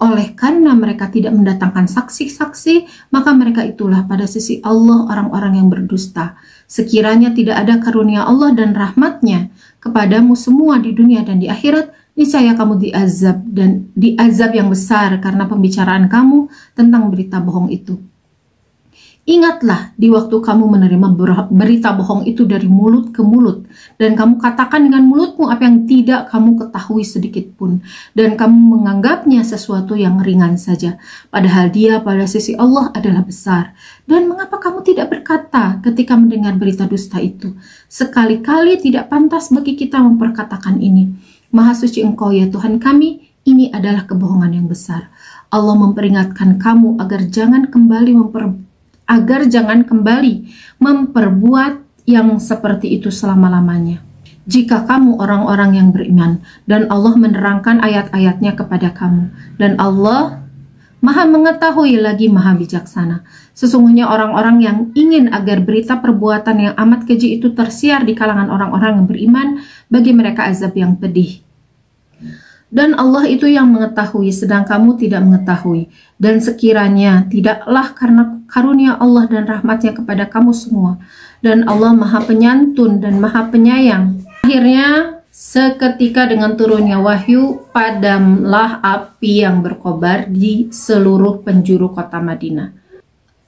S1: Oleh karena mereka tidak mendatangkan saksi-saksi, maka mereka itulah pada sisi Allah orang-orang yang berdusta. Sekiranya tidak ada karunia Allah dan rahmatnya kepadamu semua di dunia dan di akhirat, niscaya kamu diazab yang besar karena pembicaraan kamu tentang berita bohong itu. Ingatlah di waktu kamu menerima berita bohong itu dari mulut ke mulut, dan kamu katakan dengan mulutmu apa yang tidak kamu ketahui sedikit pun, dan kamu menganggapnya sesuatu yang ringan saja, padahal dia pada sisi Allah adalah besar. Dan mengapa kamu tidak berkata ketika mendengar berita dusta itu, sekali-kali tidak pantas bagi kita memperkatakan ini. Maha suci Engkau ya Tuhan kami, ini adalah kebohongan yang besar. Allah memperingatkan kamu agar jangan kembali memperbuat yang seperti itu selama-lamanya. Jika kamu orang-orang yang beriman, dan Allah menerangkan ayat-ayatnya kepada kamu, dan Allah Maha mengetahui lagi Maha bijaksana. Sesungguhnya orang-orang yang ingin agar berita perbuatan yang amat keji itu tersiar di kalangan orang-orang yang beriman, bagi mereka azab yang pedih. Dan Allah itu yang mengetahui, sedang kamu tidak mengetahui. Dan sekiranya tidaklah karena karunia Allah dan rahmatnya kepada kamu semua, dan Allah Maha Penyantun dan Maha Penyayang. Akhirnya seketika dengan turunnya wahyu, padamlah api yang berkobar di seluruh penjuru kota Madinah.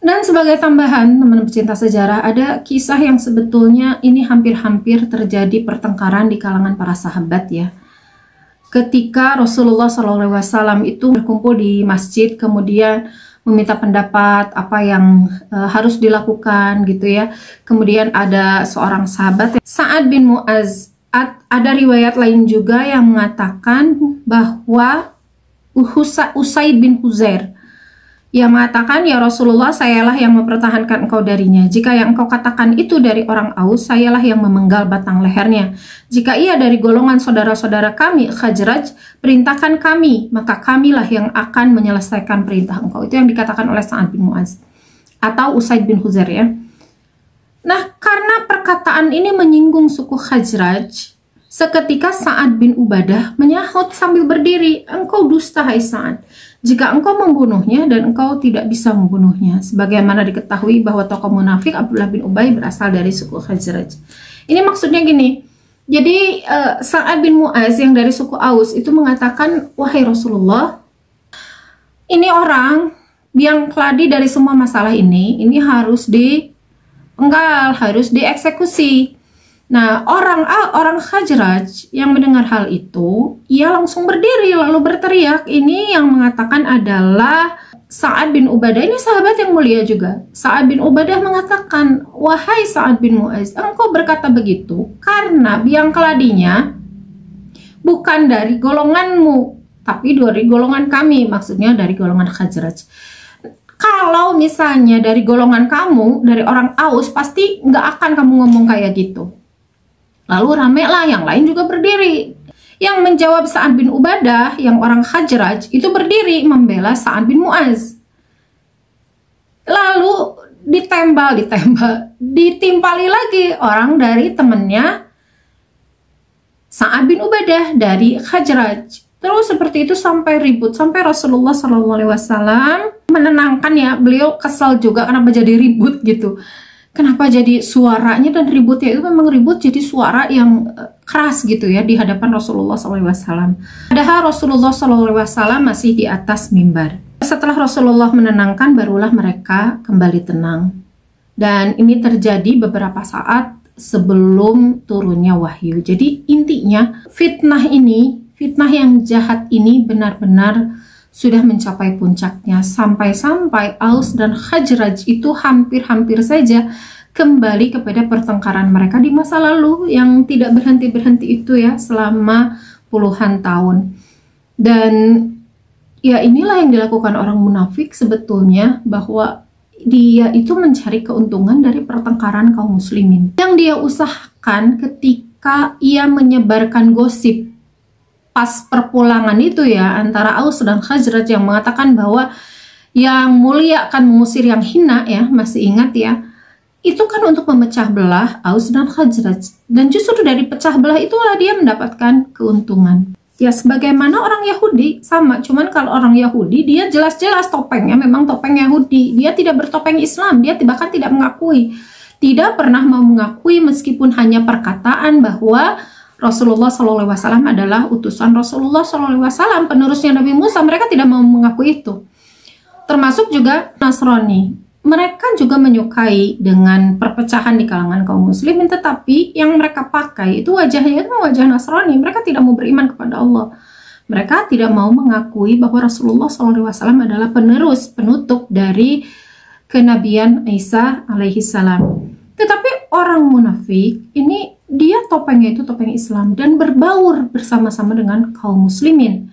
S1: Dan sebagai tambahan, teman-teman pecinta sejarah, ada kisah yang sebetulnya ini hampir-hampir terjadi pertengkaran di kalangan para sahabat ya. Ketika Rasulullah SAW itu berkumpul di masjid, kemudian meminta pendapat apa yang harus dilakukan gitu ya. Kemudian ada seorang sahabat, Sa'ad bin Mu'az. Ada riwayat lain juga yang mengatakan bahwa Usaid bin Huzair yang mengatakan, ya Rasulullah, sayalah yang mempertahankan engkau darinya. Jika yang engkau katakan itu dari orang Aus, sayalah yang memenggal batang lehernya. Jika ia dari golongan saudara-saudara kami, Khazraj, perintahkan kami, maka kamilah yang akan menyelesaikan perintah engkau. Itu yang dikatakan oleh Sa'ad bin Mu'az atau Usaid bin Huzair ya. Nah, karena perkataan ini menyinggung suku Khazraj, seketika Sa'ad bin Ubadah menyahut sambil berdiri, engkau dusta hai Sa'ad. Jika engkau membunuhnya dan engkau tidak bisa membunuhnya. Sebagaimana diketahui bahwa tokoh munafik Abdullah bin Ubay berasal dari suku Khazraj. Ini maksudnya gini, jadi Sa'ad bin Mu'az yang dari suku Aus itu mengatakan, wahai Rasulullah, ini orang yang keladi dari semua masalah ini harus dipenggal, harus dieksekusi. Nah, orang Khazraj yang mendengar hal itu, ia langsung berdiri lalu berteriak. Ini yang mengatakan adalah Sa'ad bin Ubadah. Ini sahabat yang mulia juga. Sa'ad bin Ubadah mengatakan, wahai Sa'ad bin Mu'az, engkau berkata begitu karena biang keladinya bukan dari golonganmu, tapi dari golongan kami, maksudnya dari golongan Khazraj. Kalau misalnya dari golongan kamu, dari orang Aus, pasti nggak akan kamu ngomong kayak gitu. Lalu rame lah, yang lain juga berdiri. Yang menjawab Sa'ad bin Ubadah, yang orang Khazraj, itu berdiri membela Sa'ad bin Mu'az. Lalu ditimpali lagi orang dari temennya Sa'ad bin Ubadah dari Khazraj. Terus seperti itu sampai ribut, sampai Rasulullah SAW menenangkan ya. Beliau kesal juga kenapa jadi ribut gitu. Kenapa jadi suaranya dan ributnya itu memang ribut jadi suara yang keras gitu ya di hadapan Rasulullah SAW. Padahal Rasulullah SAW masih di atas mimbar. Setelah Rasulullah menenangkan, barulah mereka kembali tenang. Dan ini terjadi beberapa saat sebelum turunnya wahyu. Jadi intinya fitnah yang jahat ini benar-benar sudah mencapai puncaknya. Sampai-sampai Aus dan Khazraj itu hampir-hampir saja kembali kepada pertengkaran mereka di masa lalu yang tidak berhenti-berhenti itu ya, selama puluhan tahun. Dan ya inilah yang dilakukan orang munafik sebetulnya, bahwa dia itu mencari keuntungan dari pertengkaran kaum muslimin. Yang dia usahakan ketika ia menyebarkan gosip pas perpulangan itu ya, antara Aus dan Khazraj yang mengatakan bahwa yang mulia akan mengusir yang hina ya, masih ingat ya, itu kan untuk memecah belah Aus dan Khazraj. Dan justru dari pecah belah itulah dia mendapatkan keuntungan. Ya sebagaimana orang Yahudi sama, cuman kalau orang Yahudi dia jelas-jelas topengnya memang topeng Yahudi, dia tidak bertopeng Islam, dia bahkan tidak mengakui, tidak pernah mau mengakui meskipun hanya perkataan bahwa Rasulullah SAW adalah utusan Rasulullah SAW, penerusnya Nabi Musa. Mereka tidak mau mengakui itu. Termasuk juga Nasrani. Mereka juga menyukai dengan perpecahan di kalangan kaum muslimin, tetapi yang mereka pakai itu wajahnya itu wajah Nasrani. Mereka tidak mau beriman kepada Allah. Mereka tidak mau mengakui bahwa Rasulullah SAW adalah penutup dari kenabian Isa alaihissalam. Tetapi orang munafik ini, dia topengnya itu topeng Islam dan berbaur bersama-sama dengan kaum muslimin.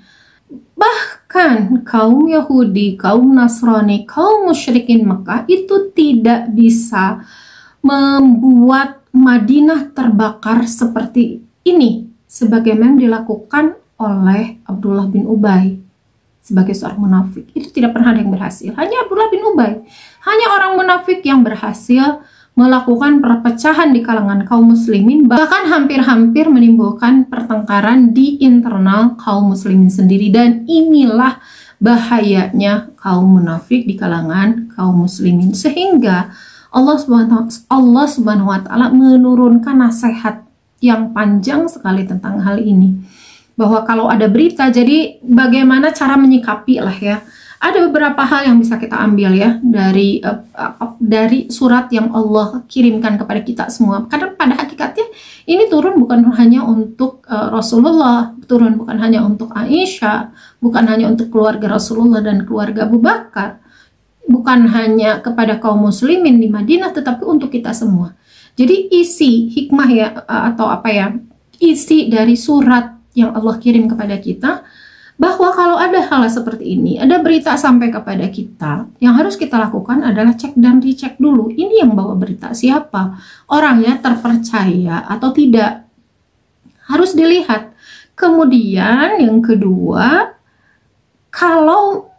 S1: Bahkan kaum Yahudi, kaum Nasrani, kaum musyrikin Mekah itu tidak bisa membuat Madinah terbakar seperti ini, sebagaimana dilakukan oleh Abdullah bin Ubay sebagai seorang munafik. Itu tidak pernah ada yang berhasil. Hanya Abdullah bin Ubay, hanya orang munafik yang berhasil melakukan perpecahan di kalangan kaum muslimin, bahkan hampir-hampir menimbulkan pertengkaran di internal kaum muslimin sendiri. Dan inilah bahayanya kaum munafik di kalangan kaum muslimin, sehingga Allah Subhanahu wa Ta'ala menurunkan nasihat yang panjang sekali tentang hal ini, bahwa kalau ada berita, jadi bagaimana cara menyikapi lah ya. Ada beberapa hal yang bisa kita ambil ya dari surat yang Allah kirimkan kepada kita semua. Karena pada hakikatnya ini turun bukan hanya untuk Rasulullah, turun bukan hanya untuk Aisyah, bukan hanya untuk keluarga Rasulullah dan keluarga Abu Bakar, bukan hanya kepada kaum muslimin di Madinah, tetapi untuk kita semua. Jadi isi hikmah ya, atau apa ya, isi dari surat yang Allah kirim kepada kita, bahwa kalau ada hal seperti ini, ada berita sampai kepada kita, yang harus kita lakukan adalah cek dan dicek dulu. Ini yang bawa berita siapa? Orangnya terpercaya atau tidak? Harus dilihat. Kemudian yang kedua, kalau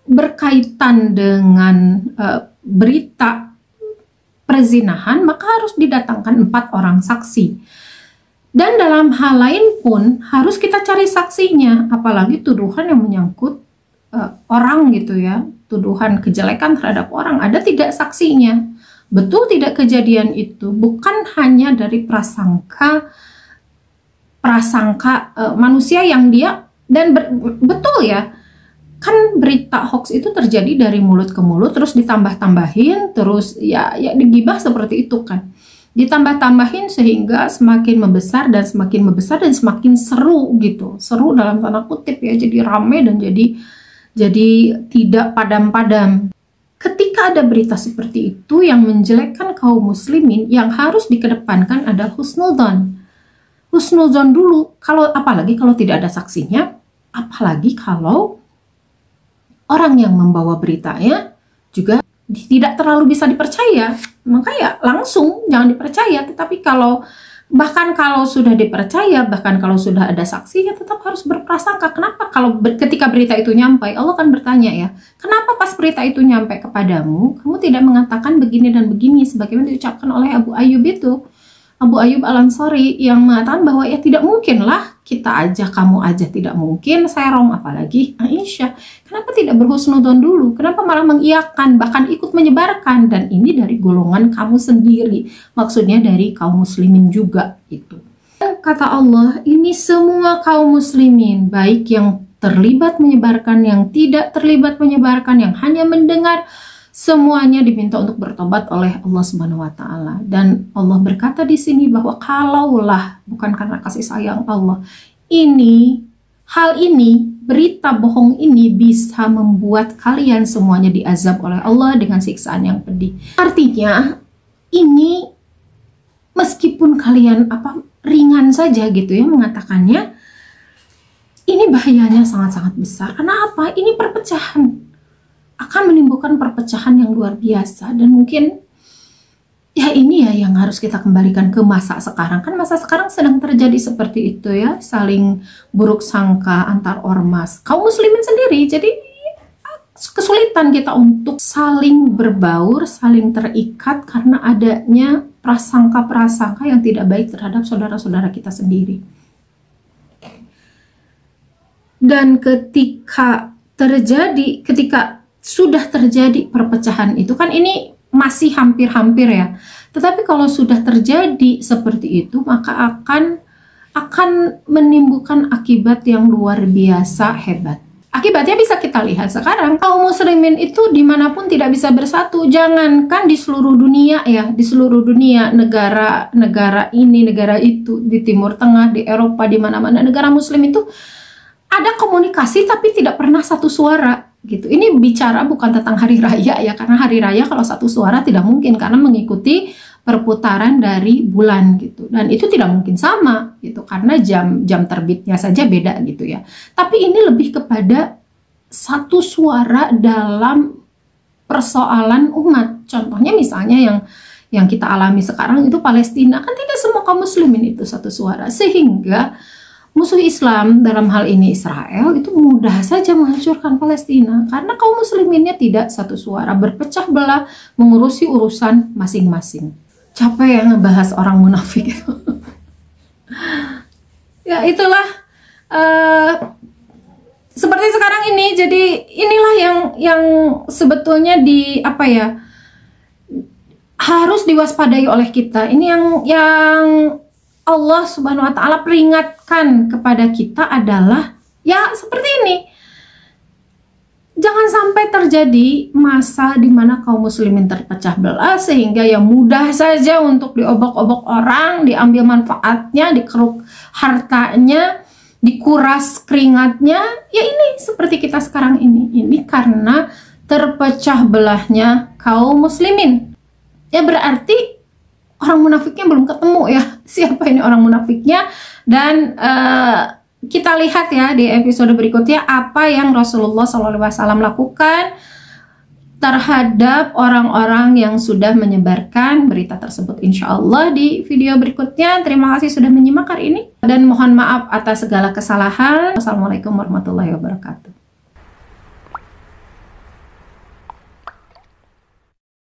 S1: berkaitan dengan berita perzinahan, maka harus didatangkan 4 orang saksi. Dan dalam hal lain pun harus kita cari saksinya, apalagi tuduhan yang menyangkut orang gitu ya, tuduhan kejelekan terhadap orang, ada tidak saksinya, betul tidak kejadian itu, bukan hanya dari prasangka manusia yang dia, dan betul ya, kan berita hoax itu terjadi dari mulut ke mulut, terus ditambah-tambahin, terus ya digibah seperti itu kan. Ditambah-tambahin sehingga semakin membesar dan semakin membesar dan semakin seru gitu, seru dalam tanda kutip ya, jadi rame dan jadi tidak padam-padam. Ketika ada berita seperti itu yang menjelekkan kaum muslimin, yang harus dikedepankan adalah husnudzon. Husnudzon dulu, apalagi kalau tidak ada saksinya, apalagi kalau orang yang membawa beritanya juga tidak terlalu bisa dipercaya, maka ya langsung jangan dipercaya. Tetapi kalau Bahkan kalau sudah dipercaya, bahkan kalau sudah ada saksi, ya tetap harus berprasangka. Kenapa? Kalau ketika berita itu nyampe, Allah kan bertanya ya, kenapa pas berita itu nyampe kepadamu, kamu tidak mengatakan begini dan begini, sebagaimana diucapkan oleh Abu Ayyub itu, Abu Ayyub Al-Ansari, yang mengatakan bahwa ya tidak mungkin lah, kita aja, kamu aja tidak mungkin, serong apalagi Aisyah. Kenapa tidak berhusnudon dulu? Kenapa malah mengiyakan, bahkan ikut menyebarkan? Dan ini dari golongan kamu sendiri, maksudnya dari kaum muslimin juga itu. Kata Allah, ini semua kaum muslimin, baik yang terlibat menyebarkan, yang tidak terlibat menyebarkan, yang hanya mendengar, semuanya diminta untuk bertobat oleh Allah Subhanahu wa taala. Dan Allah berkata di sini bahwa kalaulah bukan karena kasih sayang Allah, hal ini, berita bohong ini bisa membuat kalian semuanya diazab oleh Allah dengan siksaan yang pedih. Artinya, ini meskipun kalian ringan saja gitu ya mengatakannya, ini bahayanya sangat-sangat besar. Karena apa? Ini perpecahan. Akan menimbulkan perpecahan yang luar biasa. Dan mungkin ya ini ya yang harus kita kembalikan ke masa sekarang. Kan masa sekarang sedang terjadi seperti itu ya, saling buruk sangka antar ormas kaum muslimin sendiri. Jadi kesulitan kita untuk saling berbaur, saling terikat karena adanya prasangka-prasangka yang tidak baik terhadap saudara-saudara kita sendiri. Dan ketika sudah terjadi perpecahan itu, kan ini masih hampir-hampir ya. Tetapi kalau sudah terjadi seperti itu, maka akan menimbulkan akibat yang luar biasa hebat. Akibatnya bisa kita lihat sekarang, kaum muslimin itu dimanapun tidak bisa bersatu. Jangankan di seluruh dunia ya, di seluruh dunia, negara ini, negara itu, di Timur Tengah, di Eropa, di mana-mana negara muslim itu ada komunikasi tapi tidak pernah satu suara gitu. Ini bicara bukan tentang hari raya ya, karena hari raya kalau satu suara tidak mungkin karena mengikuti perputaran dari bulan gitu. Dan itu tidak mungkin sama gitu karena jam terbitnya saja beda gitu ya. Tapi ini lebih kepada satu suara dalam persoalan umat. Contohnya misalnya yang kita alami sekarang itu Palestina, kan tidak semua kaum muslimin itu satu suara, sehingga musuh Islam dalam hal ini Israel itu mudah saja menghancurkan Palestina karena kaum musliminnya tidak satu suara, berpecah belah mengurusi urusan masing-masing. Capek ya ngebahas orang munafik itu. Ya itulah seperti sekarang ini. Jadi inilah yang sebetulnya harus diwaspadai oleh kita. Ini yang Allah Subhanahu wa taala peringatkan kepada kita adalah ya seperti ini. Jangan sampai terjadi masa di mana kaum muslimin terpecah belah sehingga ya mudah saja untuk diobok-obok orang, diambil manfaatnya, dikeruk hartanya, dikuras keringatnya. Ya ini seperti kita sekarang ini. Ini karena terpecah belahnya kaum muslimin. Ya berarti orang munafiknya belum ketemu ya, siapa ini orang munafiknya. Dan kita lihat ya di episode berikutnya apa yang Rasulullah SAW lakukan terhadap orang-orang yang sudah menyebarkan berita tersebut, insya Allah di video berikutnya. Terima kasih sudah menyimak hari ini dan mohon maaf atas segala kesalahan. Wassalamualaikum warahmatullahi wabarakatuh.